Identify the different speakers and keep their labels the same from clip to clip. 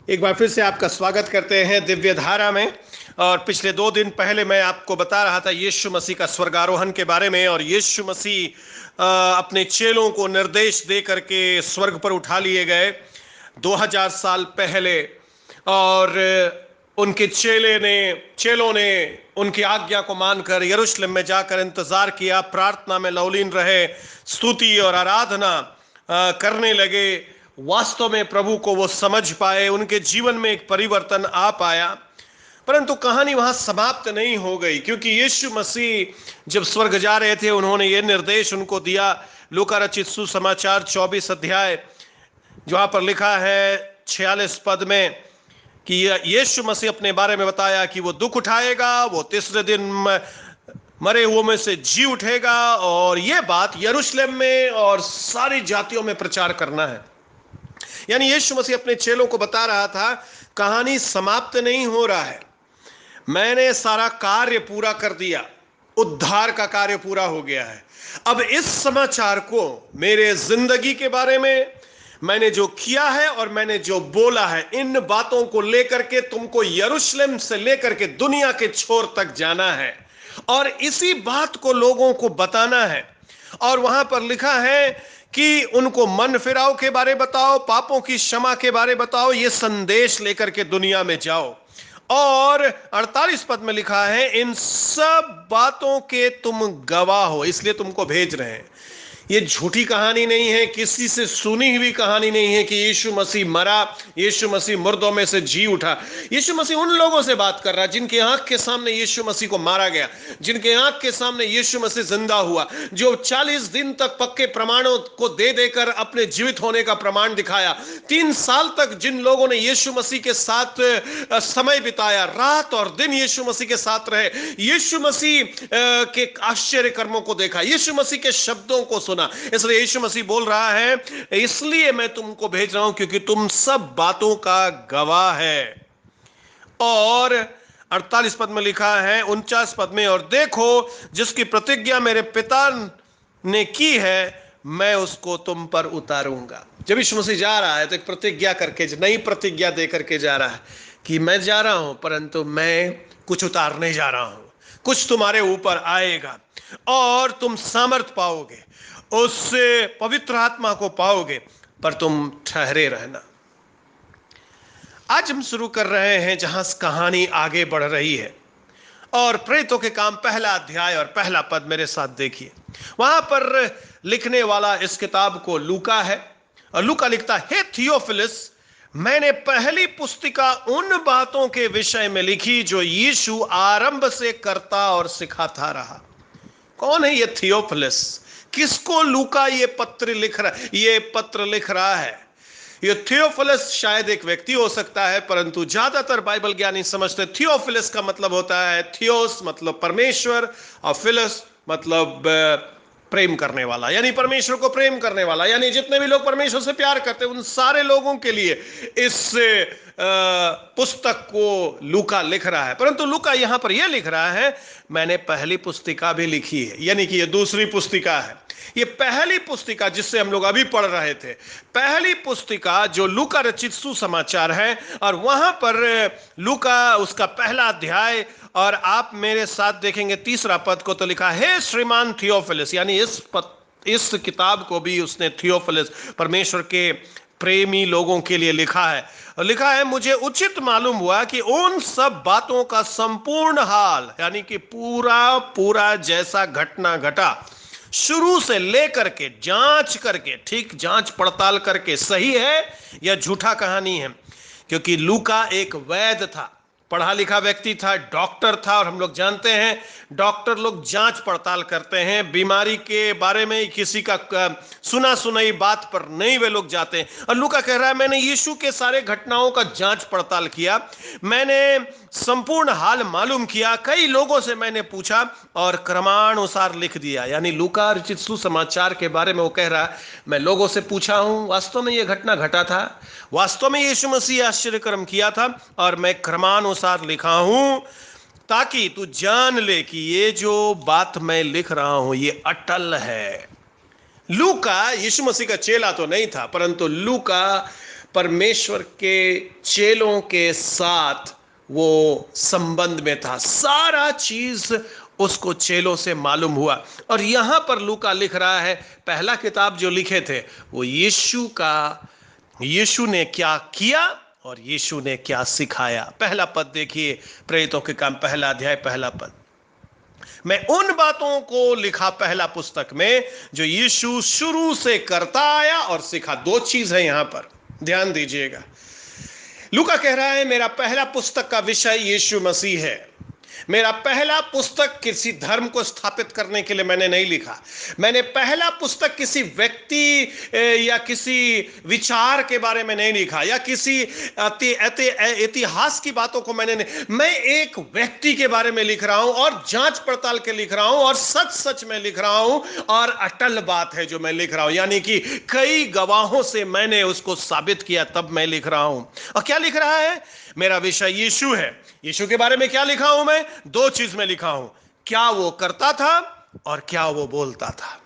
Speaker 1: एक बार फिर से आपका स्वागत करते हैं दिव्य धारा में। और पिछले 2 दिन पहले मैं आपको बता रहा था यीशु मसीह का स्वर्गारोहण के बारे में, और यीशु मसीह अपने चेलों को निर्देश दे करके स्वर्ग पर उठा लिए गए 2000 साल पहले। और उनके चेलों ने उनकी आज्ञा को मानकर यरूशलेम में जाकर इंतजार किया, प्रार्थना में लौलीन रहे, स्तुति और आराधना करने लगे। वास्तव में प्रभु को वो समझ पाए, उनके जीवन में एक परिवर्तन आ पाया। परंतु कहानी वहां समाप्त नहीं हो गई, क्योंकि यीशु मसीह जब स्वर्ग जा रहे थे उन्होंने ये निर्देश उनको दिया। लूका रचित सुसमाचार 24 अध्याय जहां पर लिखा है 46 पद में कि यीशु मसीह अपने बारे में बताया कि वो दुख उठाएगा, वो तीसरे दिन मरे हुओं में से जी उठेगा, और ये बात यरूशलेम में और सारी जातियों में प्रचार करना है। यानी यीशु मसीह अपने चेलों को बता रहा था कहानी समाप्त नहीं हो रहा है, मैंने सारा कार्य पूरा कर दिया, उद्धार का कार्य पूरा हो गया है। अब इस समाचार को, मेरे जिंदगी के बारे में मैंने जो किया है और मैंने जो बोला है, इन बातों को लेकर के तुमको यरूशलेम से लेकर के दुनिया के छोर तक जाना है और इसी बात को लोगों को बताना है। और वहां पर लिखा है कि उनको मन फिराव के बारे बताओ, पापों की क्षमा के बारे बताओ, ये संदेश लेकर के दुनिया में जाओ। और 48 पद में लिखा है इन सब बातों के तुम गवाह हो, इसलिए तुमको भेज रहे हैं। ये झूठी कहानी नहीं है, किसी से सुनी हुई कहानी नहीं है कि यीशु मसीह मरा, यीशु मसीह मुर्दों में से जी उठा। यीशु मसीह उन लोगों से बात कर रहा है जिनके आंख के सामने यीशु मसीह को मारा गया, जिनके आंख के सामने यीशु मसीह जिंदा हुआ, जो 40 दिन तक पक्के प्रमाणों को दे देकर अपने जीवित होने का प्रमाण दिखाया। 3 साल तक जिन लोगों ने यीशु मसीह के साथ समय बिताया, रात और दिन यीशु मसीह के साथ रहे, यीशु मसीह के आश्चर्य कर्मों को देखा, यीशु मसीह के शब्दों को सुना। इसलिए यीशु मसीह बोल रहा है इसलिए मैं तुमको भेज रहा हूं क्योंकि तुम सब बातों का गवाह है। और 48 पद में लिखा है 49 पद में, और देखो जिसकी प्रतिज्ञा मेरे पिता ने की है मैं उसको तुम पर उतारूंगा। जब यीशु मसीह जा रहा है तो एक प्रतिज्ञा करके, नई प्रतिज्ञा दे करके जा रहा है कि मैं जा रहा हूं परंतु मैं कुछ उतारने जा रहा हूं, कुछ तुम्हारे ऊपर आएगा और तुम सामर्थ पाओगे, उससे पवित्र आत्मा को पाओगे, पर तुम ठहरे रहना। आज हम शुरू कर रहे हैं जहां कहानी आगे बढ़ रही है, और प्रेरितों के काम पहला अध्याय और पहला पद मेरे साथ देखिए। वहां पर लिखने वाला इस किताब को लूका है, और लूका लिखता है हे थियोफिलस, मैंने पहली पुस्तिका उन बातों के विषय में लिखी जो यीशु आरंभ से करता और सिखाता रहा। कौन है ये थियोफिलस? किसको लूका ये पत्र लिख रहा है? ये थियोफिलस शायद एक व्यक्ति हो सकता है, परंतु ज्यादातर बाइबल ज्ञानी समझते थियोफिलस का मतलब होता है थियोस मतलब परमेश्वर, और फिलस मतलब प्रेम करने वाला, यानी परमेश्वर को प्रेम करने वाला। यानी जितने भी लोग परमेश्वर से प्यार करते हैं उन सारे लोगों के लिए इस पुस्तक को लूका लिख रहा है। परंतु लूका यहां पर यह लिख रहा है मैंने पहली पुस्तिका भी लिखी है, यानी कि यह दूसरी पुस्तिका है। ये पहली पुस्तिका जिससे हम लोग अभी पढ़ रहे थे, पहली पुस्तिका जो लूका रचित सुसमाचार है, और वहां पर लूका उसका पहला अध्याय, और आप मेरे साथ देखेंगे 3 पद को, तो लिखा है श्रीमान थियोफिलस, यानी इस किताब को भी उसने थियोफिलस परमेश्वर के प्रेमी लोगों के लिए लिखा है। लिखा है मुझे उचित मालूम हुआ कि उन सब बातों का संपूर्ण हाल, यानी कि पूरा जैसा घटना घटा, शुरू से लेकर के जांच करके, ठीक जांच पड़ताल करके सही है या झूठा कहानी है। क्योंकि लूका एक वैद्य था, पढ़ा लिखा व्यक्ति था, डॉक्टर था, और हम लोग जानते हैं डॉक्टर लोग जांच पड़ताल करते हैं, बीमारी के बारे में किसी का सुना सुनाई बात पर नहीं वे लोग जाते हैं। और लूका कह रहा है मैंने यीशु के सारे घटनाओं का जांच पड़ताल किया, मैंने संपूर्ण हाल मालूम किया, कई लोगों से मैंने पूछा और क्रमानुसार लिख दिया। यानी लूका रचित सुसमाचार के बारे में वो कह रहा है मैं लोगों से पूछा हूं, वास्तव में यह घटना घटा था, वास्तव में यीशु मसीह आश्चर्य कर्म किया था, और मैं क्रमानुसार लिखा हूं ताकि तू जान ले कि ये जो बात मैं लिख रहा हूं ये अटल है। लूका यीशु मसीह का चेला तो नहीं था, परंतु लूका परमेश्वर के चेलों के साथ वो संबंध में था। सारा चीज उसको चेलों से मालूम हुआ। और यहां पर लूका लिख रहा है, पहला किताब जो लिखे थे वो यीशु ने क्या किया और यीशु ने क्या सिखाया। पहला पद देखिए, प्रेरितों के काम पहला अध्याय पहला पद। मैं उन बातों को लिखा पहला पुस्तक में जो यीशु शुरू से करता आया और सिखा। दो चीज है यहां पर, ध्यान दीजिएगा। लूका कह रहा है मेरा पहला पुस्तक का विषय यीशु मसीह है। मेरा पहला पुस्तक किसी धर्म को स्थापित करने के लिए मैंने नहीं लिखा। मैंने पहला पुस्तक किसी व्यक्ति या किसी विचार के बारे में नहीं लिखा, या किसी इतिहास की बातों को मैंने नहीं। मैं एक व्यक्ति के बारे में लिख रहा हूं और जांच पड़ताल के लिख रहा हूं और सच सच में लिख रहा हूं और अटल बात है जो मैं लिख रहा हूं, यानी कि कई गवाहों से मैंने उसको साबित किया तब मैं लिख रहा हूं। और क्या लिख रहा है? मेरा विषय यीशु है। यीशु के बारे में क्या लिखा हूं मैं? दो चीज में लिखा हूं, क्या वो करता था और क्या वो बोलता था।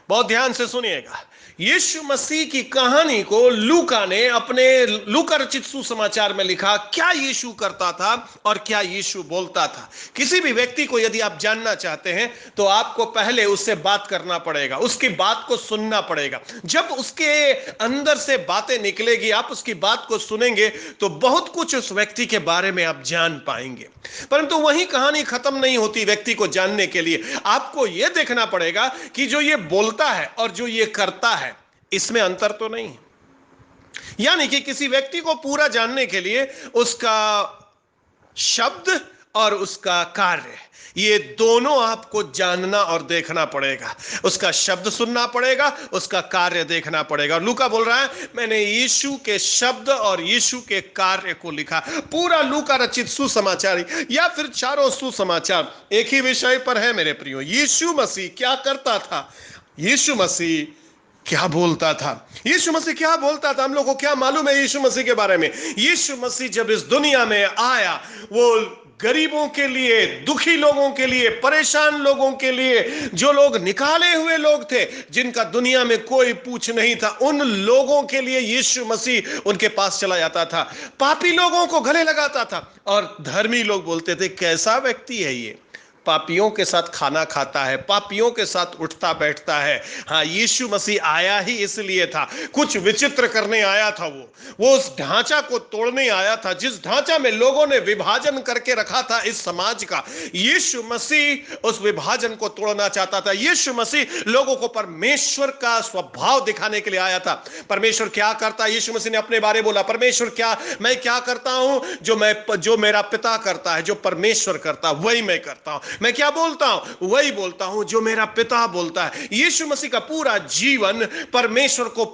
Speaker 1: बहुत ध्यान से सुनिएगा। यीशु मसीह की कहानी को लूका ने अपने लूका रचित सुसमाचार में लिखा। क्या यीशु करता था और क्या यीशु बोलता था। किसी भी व्यक्ति को यदि आप जानना चाहते हैं तो आपको पहले उससे बात करना पड़ेगा, उसकी बात को सुनना पड़ेगा। जब उसके अंदर से बातें निकलेगी, आप उसकी बात को सुनेंगे तो बहुत कुछ उस व्यक्ति के बारे में आप जान पाएंगे। परंतु वही कहानी खत्म नहीं होती। व्यक्ति को जानने के लिए आपको यह देखना पड़ेगा कि जो ये बोलता है और जो ये करता है इसमें अंतर तो नहीं। यानी कि किसी व्यक्ति को पूरा जानने के लिए उसका शब्द और उसका कार्य, ये दोनों आपको जानना और देखना पड़ेगा। उसका शब्द सुनना पड़ेगा, उसका कार्य देखना पड़ेगा। और लूका बोल रहा है मैंने यीशु के शब्द और यीशु के कार्य को लिखा। पूरा लूका रचित सुसमाचार या फिर चारों सुसमाचार एक ही विषय पर है मेरे प्रियो। यीशु मसीह क्या करता था, यीशु मसीह क्या बोलता था। यीशु मसीह क्या बोलता था, हम लोगों को क्या मालूम है यीशु मसीह के बारे में? यीशु मसीह जब इस दुनिया में आया, वो गरीबों के लिए, दुखी लोगों के लिए, परेशान लोगों के लिए, जो लोग निकाले हुए लोग थे, जिनका दुनिया में कोई पूछ नहीं था, उन लोगों के लिए यीशु मसीह उनके पास चला जाता था। पापी लोगों को गले लगाता था और धर्मी लोग बोलते थे कैसा व्यक्ति है ये, पापियों के साथ खाना खाता है, पापियों के साथ उठता बैठता है। हाँ, यीशु मसीह आया ही इसलिए था, कुछ विचित्र करने आया था। वो उस ढांचा को तोड़ने आया था जिस ढांचा में लोगों ने विभाजन करके रखा था इस समाज का। यीशु मसीह उस विभाजन को तोड़ना चाहता था। यीशु मसीह लोगों को परमेश्वर का स्वभाव दिखाने के लिए आया था। परमेश्वर क्या करता है, यीशु मसीह ने अपने बारे बोला, परमेश्वर क्या, मैं क्या करता हूं, जो मेरा पिता करता है, जो परमेश्वर करता है वही मैं करता हूं। मैं क्या बोलता हूं, वही बोलता हूं जो मेरा पिता बोलता है। यीशु मसीह का पूरा जीवन परमेश्वर को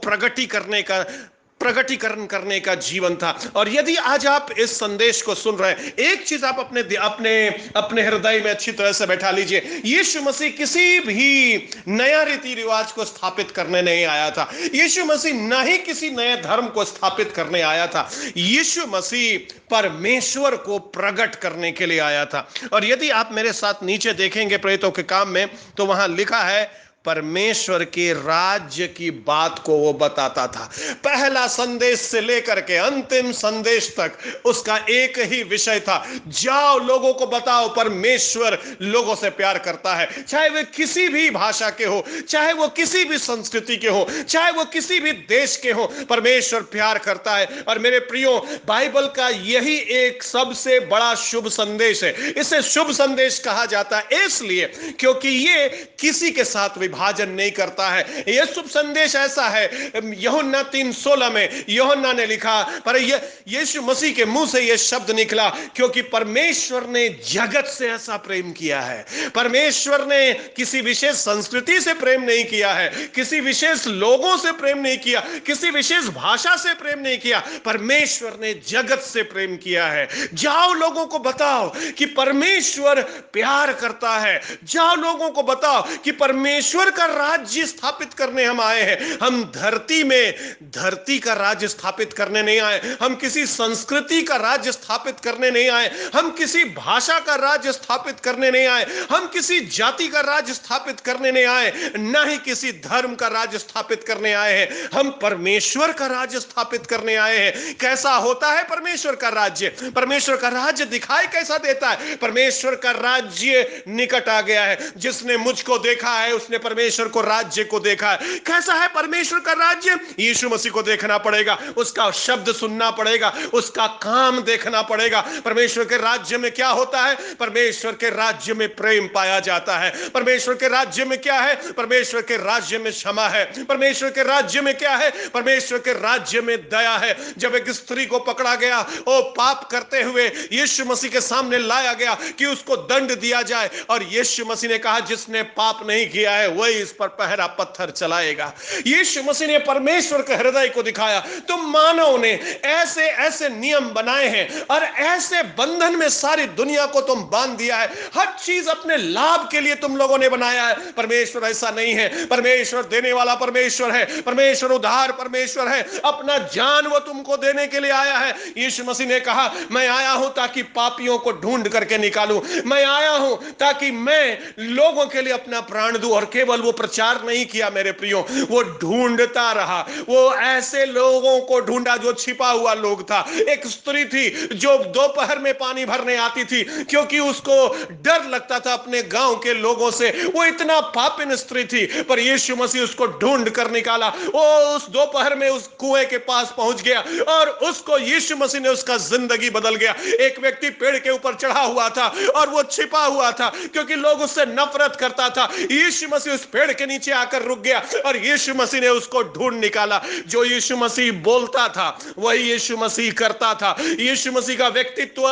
Speaker 1: प्रगटीकरण करने का जीवन था। और यदि आज आप इस संदेश को सुन रहे हैं, एक चीज आप अपने हृदय में अच्छी तरह से बैठा लीजिए। यीशु मसीह किसी भी नया रीति रिवाज को स्थापित करने नहीं आया था। यीशु मसीह न ही किसी नए धर्म को स्थापित करने आया था। यीशु मसीह परमेश्वर को प्रकट करने के लिए आया था। और यदि आप मेरे साथ नीचे देखेंगे प्रेरितों के काम में, तो वहां लिखा है परमेश्वर के राज्य की बात को वो बताता था। पहला संदेश से लेकर के अंतिम संदेश तक उसका एक ही विषय था, जाओ लोगों को बताओ परमेश्वर लोगों से प्यार करता है। चाहे वे किसी भी भाषा के हो, चाहे वो किसी भी संस्कृति के हो, चाहे वो किसी भी देश के हो, परमेश्वर प्यार करता है। और मेरे प्रियो, बाइबल का यही एक सबसे बड़ा शुभ संदेश है। इसे शुभ संदेश कहा जाता है इसलिए क्योंकि ये किसी के साथ विभाजन नहीं करता है। यह शुभ संदेश ऐसा है, यूहन्ना 3:16 में यूहन्ना ने लिखा, पर यीशु मसीह के मुंह से यह शब्द निकला, क्योंकि परमेश्वर ने जगत से ऐसा प्रेम किया है। परमेश्वर ने किसी विशेष संस्कृति से प्रेम नहीं किया है, किसी विशेष लोगों से प्रेम नहीं किया, किसी विशेष भाषा से प्रेम नहीं किया। परमेश्वर ने जगत से प्रेम किया है। जाओ लोगों को बताओ कि परमेश्वर प्यार करता है। जाओ लोगों को बताओ कि परमेश्वर परमेश्वर का राज्य स्थापित करने हम आए हैं। हम धरती में धरती का राज्य स्थापित करने नहीं आए, हम किसी संस्कृति का राज्य स्थापित करने नहीं आए, हम किसी भाषा का राज्य स्थापित करने नहीं आए, हम किसी जाति का राज्य स्थापित करने नहीं आए, ना ही किसी धर्म का राज्य स्थापित करने आए हैं। हम परमेश्वर का राज्य स्थापित करने आए हैं। कैसा होता है परमेश्वर का राज्य? परमेश्वर का राज्य दिखाई कैसा देता है? परमेश्वर का राज्य निकट आ गया है। जिसने मुझको देखा है उसने परमेश्वर को राज्य को देखा है। कैसा है परमेश्वर का राज्य? यीशु मसीह को देखना पड़ेगा, उसका शब्द सुनना पड़ेगा, उसका काम देखना पड़ेगा। परमेश्वर के राज्य में क्या होता है? परमेश्वर के राज्य में प्रेम पाया जाता है। परमेश्वर के राज्य में क्या है? परमेश्वर के राज्य में क्षमा है। परमेश्वर के राज्य में क्या है? परमेश्वर के राज्य में दया है। जब एक स्त्री को पकड़ा गया, ओ पाप करते हुए यीशु मसीह के सामने लाया गया कि उसको दंड दिया जाए, और यीशु मसीह ने कहा जिसने पाप नहीं किया है वही इस पर पहरा पत्थर चलाएगा। यीशु मसीह ने परमेश्वर के हृदय को दिखाया। तो मानव ने ऐसे ऐसे नियम बनाए हैं और ऐसे बंधन में सारी दुनिया को तुम बांध दिया है। हर चीज अपने लाभ के लिए तुम लोगों ने बनाया है। परमेश्वर ऐसा नहीं है। परमेश्वर देने वाला परमेश्वर है। परमेश्वर उद्धार परमेश्वर है। अपना जान वो तुमको देने के लिए आया है। यीशु मसीह ने कहा मैं आया हूं ताकि पापियों को ढूंढ करके निकालूं। मैं आया हूं ताकि मैं लोगों के लिए अपना प्राण दूं। और केवल वो प्रचार नहीं किया मेरे प्रियो, वो ढूंढता रहा। वो ऐसे लोगों को ढूंढा जो छिपा हुआ लोग था। एक स्त्री थी जो दोपहर में पानी भरने आती थी क्योंकि उसको डर लगता था अपने गांव के लोगों से। वो इतना पापिन स्त्री थी, पर यीशु मसीह उसको ढूंढ कर निकाला। वो उस दोपहर में उस कुएं के पास पहुंच गया और उसको यीशु मसीह ने, उसका जिंदगी बदल गया। एक व्यक्ति पेड़ के ऊपर चढ़ा हुआ था और वो छिपा हुआ था क्योंकि लोग उससे नफरत करता था। यीशु मसीह उस पेड़ के नीचे आकर रुक गया और यीशु मसीह ने उसको ढूंढ निकाला। जो यीशु मसीह बोलता था वही यीशु मसीह करता था। यीशु मसीह का व्यक्तित्व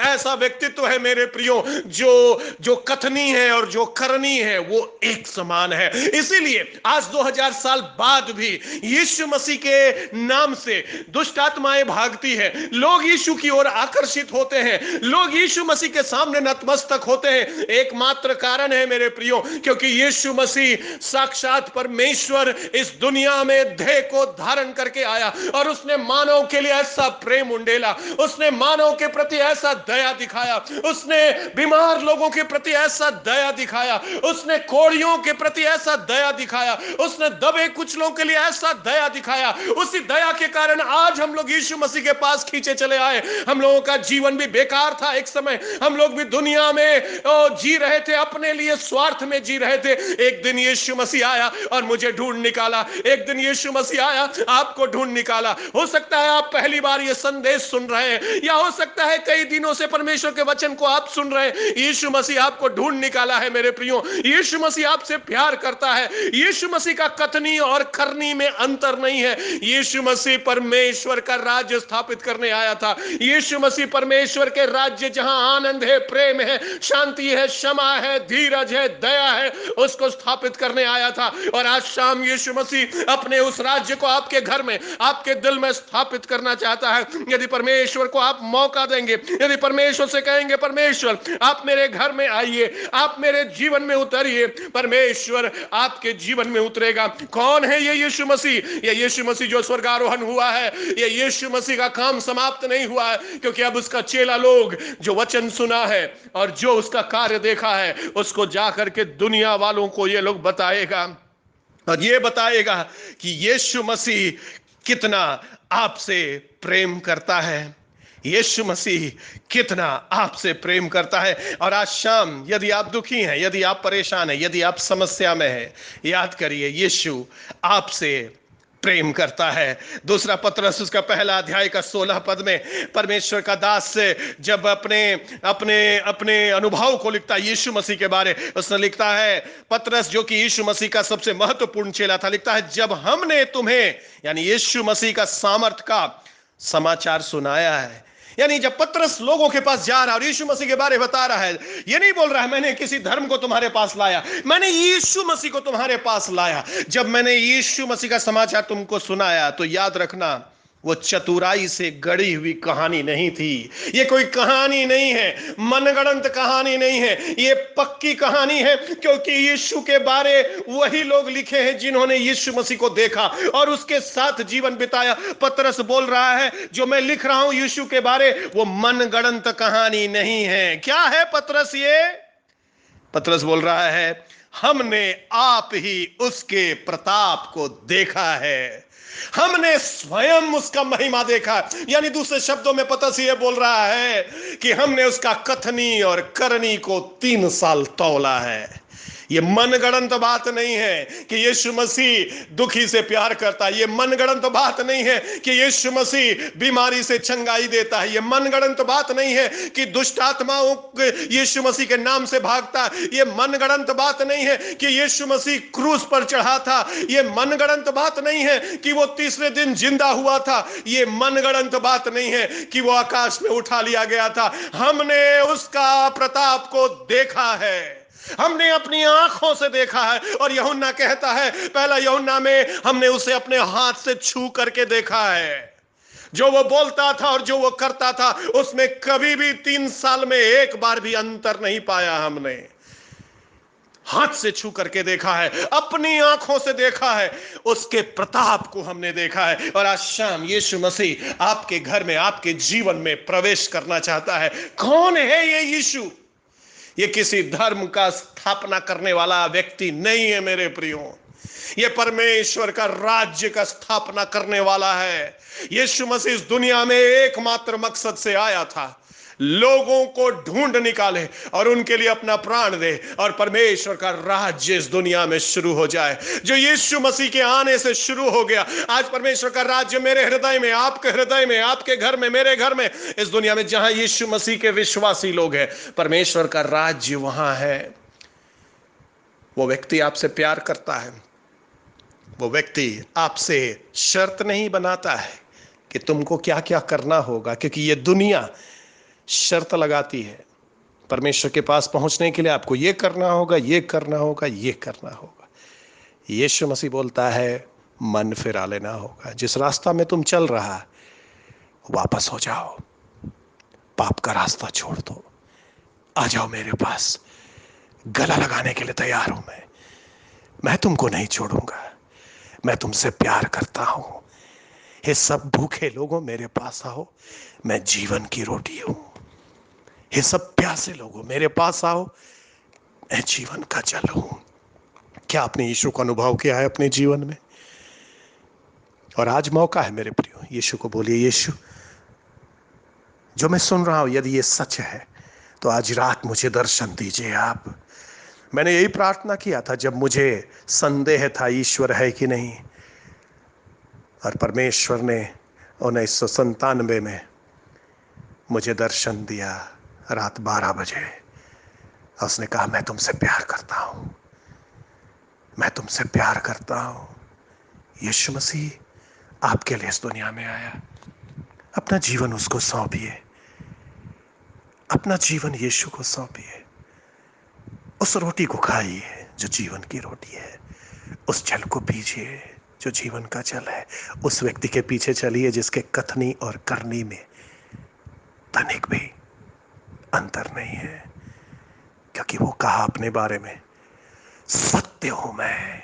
Speaker 1: ऐसा व्यक्तित्व है मेरे प्रियो, जो कथनी है और जो करनी है वो एक समान है। इसीलिए आज 2000 साल बाद भी यीशु मसीह के नाम से दुष्ट आत्माएं भागती है। लोग यीशु की ओर आकर्षित होते हैं, लोग यीशु मसीह के सामने नतमस्तक होते हैं। एकमात्र कारण है मेरे प्रियो, क्योंकि यीशु मसीह साक्षात परमेश्वर इस दुनिया में देह को धारण करके आया और उसने मानव के लिए ऐसा प्रेम उंडेला, उसने मानव के प्रति ऐसा दया दिखाया, उसने बीमार लोगों के प्रति ऐसा दया दिखाया, उसने कोढ़ियों के प्रति ऐसा दया दिखाया, उसने दबे कुचलों के लिए ऐसा दया दिखाया। उसी दया के कारण आज हम लोग यीशु मसीह के पास खींचे चले आए। हम लोगों का जीवन भी बेकार था एक समय, हम लोग भी दुनिया में जी रहे थे, अपने लिए स्वार्थ में जी रहे थे। एक दिन यीशु मसीह आया और मुझे ढूंढ निकाला। एक दिन यीशु मसीह आया, आपको ढूंढ निकाला। हो सकता है आप पहली बार ये संदेश सुन रहे हैं, या हो सकता है कई दिनों से परमेश्वर के वचन को आप सुन रहे हैं। यीशु मसीह आपको ढूंढ निकाला है मेरे प्रियो। यीशु मसीह आपसे प्यार करता है। यीशु मसीह का कथनी और करनी में अंतर नहीं है। यीशु मसीह परमेश्वर का राज्य स्थापित करने आया था। यीशु मसीह परमेश्वर के राज्य जहां आनंद है, प्रेम है, शांति है, क्षमा है, धीरज है, दया है, उसको स्थापित करने आया था। और आज शाम यीशु मसीह अपने उस राज्य को आपके घर में, आपके दिल में स्थापित करना चाहता है। यदि परमेश्वर को आप मौका देंगे, यदि परमेश्वर से कहेंगे परमेश्वर आप मेरे घर में आइए, आप मेरे जीवन में उतरिए, परमेश्वर आपके जीवन में उतरेगा। कौन है ये यीशु मसीह? ये यीशु मसीह जो स्वर्गारोहण हुआ है। ये यीशु मसीह का काम समाप्त नहीं हुआ है, क्योंकि अब उसका चेला लोग जो वचन सुना है और जो उसका कार्य देखा है उसको जाकर के दुनिया वालों को ये लोग बताएगा, और ये बताएगा कि यीशु मसीह कितना आपसे प्रेम करता है। यीशु मसीह कितना आपसे प्रेम करता है। और आज शाम यदि आप दुखी हैं, यदि आप परेशान हैं, यदि आप समस्या में हैं, याद करिए यीशु आपसे प्रेम करता है। दूसरा पतरस उसका पहला अध्याय का 16 पद में परमेश्वर का दास जब अपने अपने अपने अनुभव को लिखता है यीशु मसीह के बारे, उसने लिखता है, पतरस जो कि यीशु मसीह का सबसे महत्वपूर्ण चेला था, लिखता है जब हमने तुम्हें यानी यीशु मसीह का सामर्थ का समाचार सुनाया है। यानी जब पतरस लोगों के पास जा रहा है और यीशु मसीह के बारे बता रहा है, ये नहीं बोल रहा है मैंने किसी धर्म को तुम्हारे पास लाया, मैंने यीशु मसीह को तुम्हारे पास लाया। जब मैंने यीशु मसीह का समाचार तुमको सुनाया तो याद रखना वो चतुराई से गढ़ी हुई कहानी नहीं थी। ये कोई कहानी नहीं है, मनगढ़ंत कहानी नहीं है, ये पक्की कहानी है, क्योंकि यीशु के बारे वही लोग लिखे हैं जिन्होंने यीशु मसीह को देखा और उसके साथ जीवन बिताया। पतरस बोल रहा है जो मैं लिख रहा हूं यीशु के बारे वो मनगढ़ंत कहानी नहीं है। क्या है पतरस? ये पतरस बोल रहा है हमने आप ही उसके प्रताप को देखा है, हमने स्वयं उसका महिमा देखा। यानी दूसरे शब्दों में पतरस ये बोल रहा है कि हमने उसका कथनी और करनी को 3 साल तौला है। ये मनगढ़ंत बात नहीं है कि यीशु मसीह दुखी से प्यार करता है। ये मनगढ़ंत बात नहीं है कि यीशु मसीह बीमारी से चंगाई देता है। ये मनगढ़ंत बात नहीं है कि दुष्ट आत्माओं यीशु मसीह के नाम से भागता है। ये मनगढ़ंत बात नहीं है कि यीशु मसीह क्रूस पर चढ़ा था। ये मनगढ़ंत बात नहीं है कि वो तीसरे दिन जिंदा हुआ था। ये मनगढ़ंत बात नहीं है कि वो आकाश में उठा लिया गया था। हमने उसका प्रताप को देखा है, हमने अपनी आंखों से देखा है। और यूहन्ना कहता है पहला यूहन्ना में हमने उसे अपने हाथ से छू करके देखा है। जो वो बोलता था और जो वो करता था उसमें कभी भी 3 साल में एक बार भी अंतर नहीं पाया। हमने हाथ से छू करके देखा है, अपनी आंखों से देखा है, उसके प्रताप को हमने देखा है। और आज शाम यीशु मसीह आपके घर में, आपके जीवन में प्रवेश करना चाहता है। कौन है ये यीशु? ये किसी धर्म का स्थापना करने वाला व्यक्ति नहीं है मेरे प्रियो। ये परमेश्वर का राज्य का स्थापना करने वाला है। यीशु मसीह इस दुनिया में एकमात्र मकसद से आया था, लोगों को ढूंढ निकाले और उनके लिए अपना प्राण दे और परमेश्वर का राज्य इस दुनिया में शुरू हो जाए। जो यीशु मसीह के आने से शुरू हो गया, आज परमेश्वर का राज्य मेरे हृदय में, आपके हृदय में, आपके घर में, मेरे घर में, इस दुनिया में जहां यीशु मसीह के विश्वासी लोग हैं, परमेश्वर का राज्य वहां है। वो व्यक्ति आपसे प्यार करता है, वो व्यक्ति आपसे शर्त नहीं बनाता है कि तुमको क्या क्या करना होगा, क्योंकि ये दुनिया शर्त लगाती है। परमेश्वर के पास पहुंचने के लिए आपको ये करना होगा, ये करना होगा, ये करना होगा। यीशु मसीह बोलता है मन फिरा लेना होगा। जिस रास्ता में तुम चल रहा वापस हो जाओ, पाप का रास्ता छोड़ दो, आ जाओ मेरे पास, गला लगाने के लिए तैयार हूं मैं तुमको नहीं छोड़ूंगा, मैं तुमसे प्यार करता हूं। ये सब भूखे लोगों मेरे पास आओ, मैं जीवन की रोटी हूं। ये सब प्यासे लोगों मेरे पास आओ, मैं जीवन का जल हूं। क्या आपने यीशु को अनुभव किया है अपने जीवन में? और आज मौका है मेरे प्रियो, यीशु को बोलिए यीशु, जो मैं सुन रहा हूं यदि ये सच है तो आज रात मुझे दर्शन दीजिए आप। मैंने यही प्रार्थना किया था जब मुझे संदेह था ईश्वर है कि नहीं, और परमेश्वर ने 1997 में मुझे दर्शन दिया रात 12 बजे। उसने कहा मैं तुमसे प्यार करता हूं, मैं तुमसे प्यार करता हूं। यीशु मसीह आपके लिए इस दुनिया में आया। अपना जीवन उसको सौंपिए, अपना जीवन यीशु को सौंपिए। उस रोटी को खाइए जो जीवन की रोटी है, उस जल को पीजिए जो जीवन का जल है। उस व्यक्ति के पीछे चलिए जिसके कथनी और करनी में तनिक भी अंतर नहीं है, क्योंकि वो कहा अपने बारे में सत्य हूं मैं,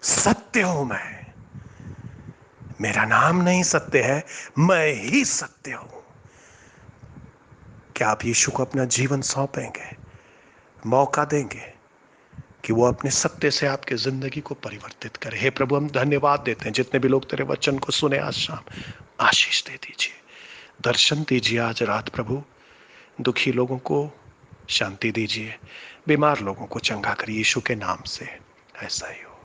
Speaker 1: सत्य हूं मैं, मेरा नाम नहीं सत्य है, मैं ही सत्य हूं। क्या आप यीशु को अपना जीवन सौंपेंगे? मौका देंगे कि वो अपने सत्य से आपके जिंदगी को परिवर्तित करे। हे प्रभु, हम धन्यवाद देते हैं जितने भी लोग तेरे वचन को सुने आज शाम, आशीष दे दीजिए, दर्शन दीजिए आज रात प्रभु। दुखी लोगों को शांति दीजिए, बीमार लोगों को चंगा करिए यीशु के नाम से। ऐसा ही हो।